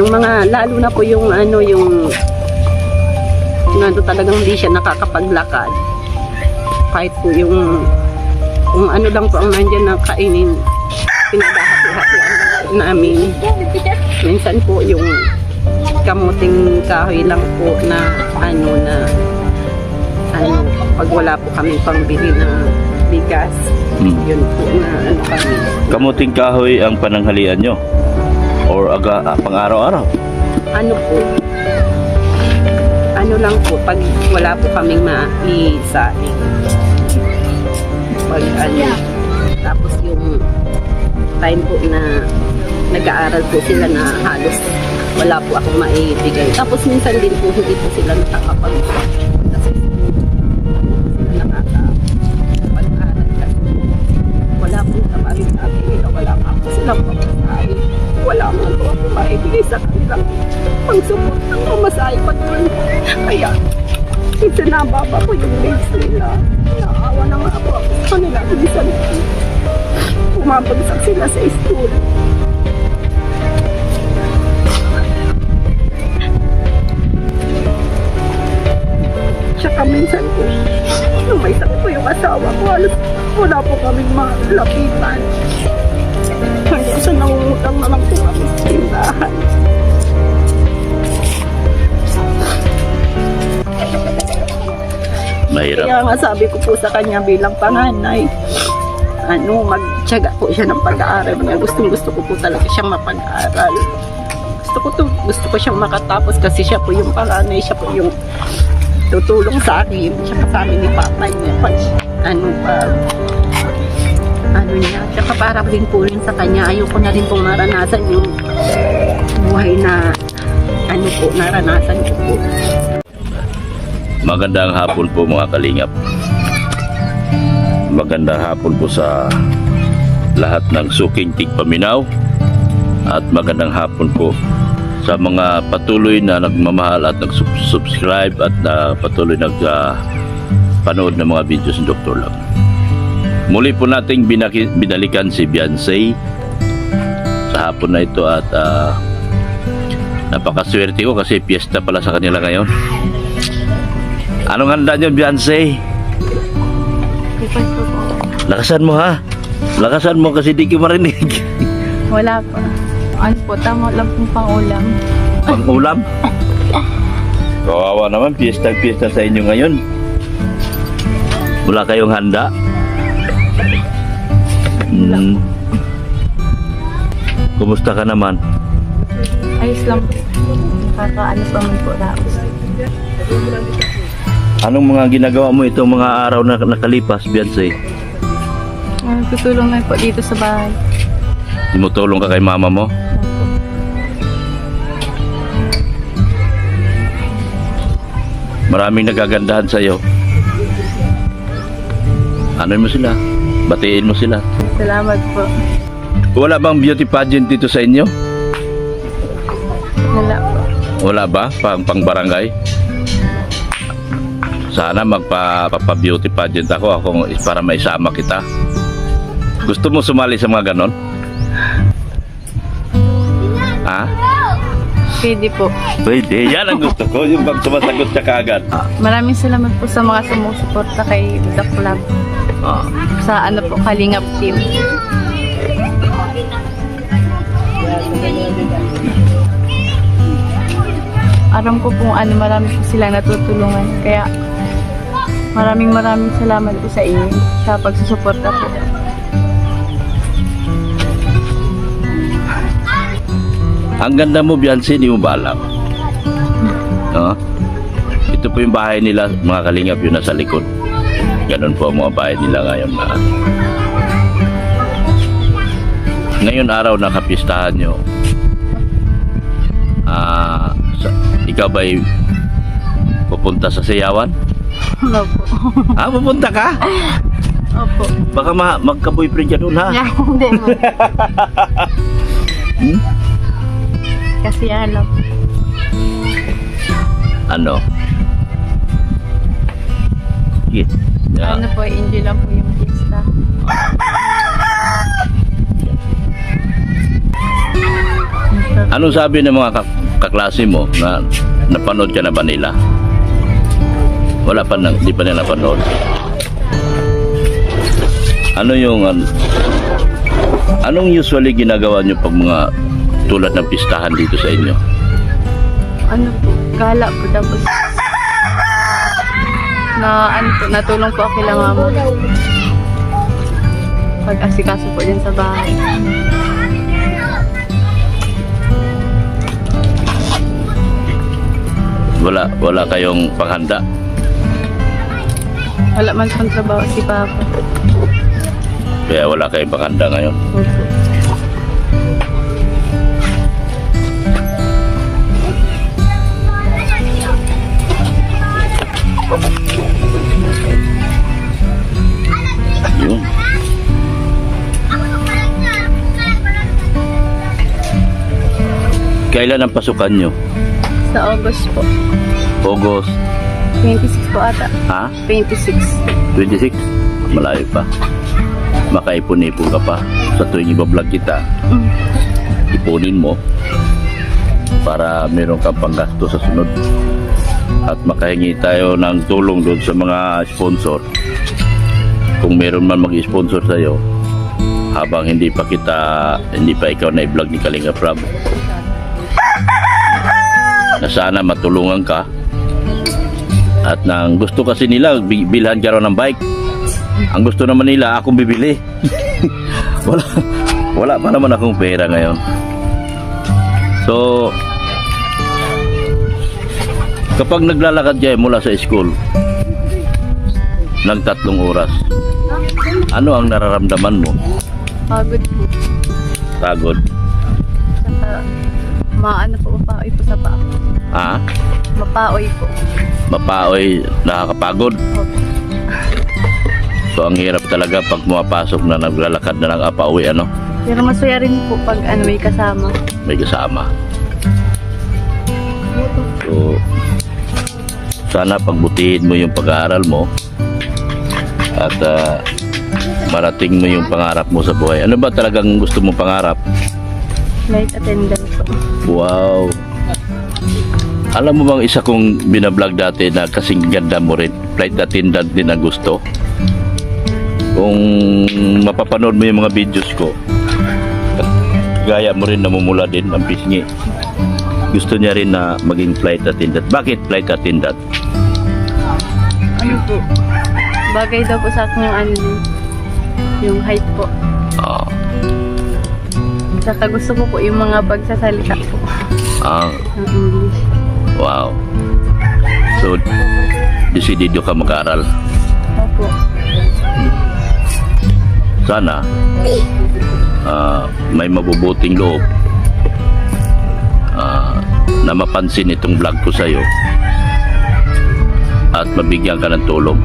Yung mga, lalo na po yung ano, yung talagang hindi siya nakakapaglakad. Kahit po yung kung ano lang po ang nandyan na kainin, pinagahati-hatian namin. Minsan po yung kamuting kahoy lang po na pag wala po kami pangbili ng bigas, yun po na kami. Kamuting kahoy ang pananghalian nyo? Or pang araw-araw? Ano lang po, pag wala po kaming maisaing. Tapos yung time po na nag-aaral po sila na halos wala po akong maibigay. Tapos minsan din po hindi po sila nakakapag-usap. Kasi sila nakakapag-aaral kasi wala po naman sa akin. Wala pa po silang pamasahe. Wala mo po ako maibigay sa kanilang pang-support ng pamasahe pa doon. Kaya minsan nababa po yung grades nila. Naawa na nga po ako sa kanila. Minsan pumapagsak sila sa school. Tsaka minsan po, nung may sakit po yung asawa ko, halos wala po kaming malapitan. Hanggang sa nangungutang na lang po kami sa tindahan. Mahirap. Kaya nga sabi ko po sa kanya bilang panganay, magtiyaga po siya ng pag-aaral. Gusto ko po talaga siyang mapag-aaral. Gusto ko siyang makatapos kasi siya po yung panganay, siya po yung tutulong sa akin. Tsaka sa amin ni Papa niya. Tsaka para din po rin sa kanya, ayoko na rin pong maranasan yung buhay na naranasan ko po. Magandang hapon po mga kalingap. Magandang hapon po sa lahat ng suking tigpaminaw. At magandang hapon po sa mga patuloy na nagmamahal at nag-subscribe at patuloy nagpanood ng mga videos ni Dr. Love. Muli po nating binalikan si Beyonce sa hapon na ito at napakaswerte ko kasi piyesta pala sa kanila ngayon. Anong handa niyo, Beyonce? Lakasan mo ha. Lakasan mo kasi di ko marinig. Wala pa. Ano po, tama lang pong pang-ulam. Pang-ulam? Kawawa naman, piyesta sa inyo ngayon. Wala kayong handa? Kumusta ka naman? Ayos lang po. Nakakaano pa man po na. Anong mga ginagawa mo itong mga araw na nakalipas, Beyonce? Tutulong na po dito sa bahay. Tumutulong ka kay mama mo? Maraming nagagandahan sa'yo. Ano mo sila? Batiin mo sila. Salamat po. Wala bang beauty pageant dito sa inyo? Wala po. Wala ba? Pang barangay? Sana magpa-beauty pageant ako para maisama kita. Gusto mo sumali sa mga ganon? Ha? Pwede po. Pwede. Yan ang gusto ko. Yung pag sumasagot siya kaagad. Maraming salamat po sa mga sumusuporta kay The Club. Sa po, Kalingap Team. Aram ko po marami po silang natutulungan. Kaya maraming salamat po sa inyo sa pagsusuporta po. Ang ganda mo, Beyonce, hindi mo ba alam? No? Ito po yung bahay nila, mga kalingap, yun nasa likod. Ganun po ang mga bahay nila ngayon na. Ngayon araw na kapistahan nyo. Ikaw ba'y pupunta sa sayawan? Opo. Pupunta ka? Opo. Baka magka-boyfriend ka doon, ha? Hindi mo. Kasi ano? Yeah. Ano po, enjoy lang po yung pista. Anong sabi ng mga kaklase mo na napanood ka na ba nila? Wala pa na, di pa nila napanood. Ano yung anong usually ginagawa nyo pag mga tulad ng pistahan dito sa inyo? Ano po, gala po tapos natulong po ako kay mama. Pag-asikaso po din sa bahay. Wala kayong panghanda? Wala man pang trabaho si Papa. Kaya wala kayong panghanda ngayon? Opo. Yun. Kailan ang pasukan nyo? Sa August po. August? 26 po ata. Ha? 26. 26? Malayo pa. Makaipon-ipon ka pa sa tuwing ibablog kita. Ipunin mo para meron kang panggasto sa sunod. At makahingi tayo ng tulong doon sa mga sponsor. Kung meron man mag-sponsor sa'yo habang hindi pa ikaw na i-vlog ni Kalinga Prab, na sana matulungan ka. At nang gusto kasi nila bilhan ka raw ng bike, ang gusto naman nila akong bibili. wala pa naman akong pera ngayon. So kapag naglalakad kayo mula sa school ng 3 oras, ano ang nararamdaman mo? Pagod po. Pagod? Saka maano po, mapaoy po sa paa. Ha? Mapaoy po. Mapaoy, nakakapagod? Opo. So ang hirap talaga pag pumapasok na naglalakad na ng apauwi, ano? Pero masaya rin po pag may kasama. May kasama. So sana pagbutihin mo yung pag-aaral mo at marating mo yung pangarap mo sa buhay. Ano ba talagang gusto mong pangarap? Flight attendant po. Wow! Alam mo bang isa kong binablog dati na kasing ganda mo rin, flight attendant din ang gusto? Kung mapapanood mo yung mga videos ko, gaya mo rin, namumula din ang pisngi. Gusto niya rin na maging flight attendant. Bakit flight attendant? Ano po? Bagay daw po sa akin yung height po. Ah, Saka gusto ko po yung mga pagsasalita po. Ng English. Wow. So, desidido ka mag-aral. Opo. Sana may mabubuting loob na mapansin itong vlog ko sa'yo at mabigyan ka ng tulong.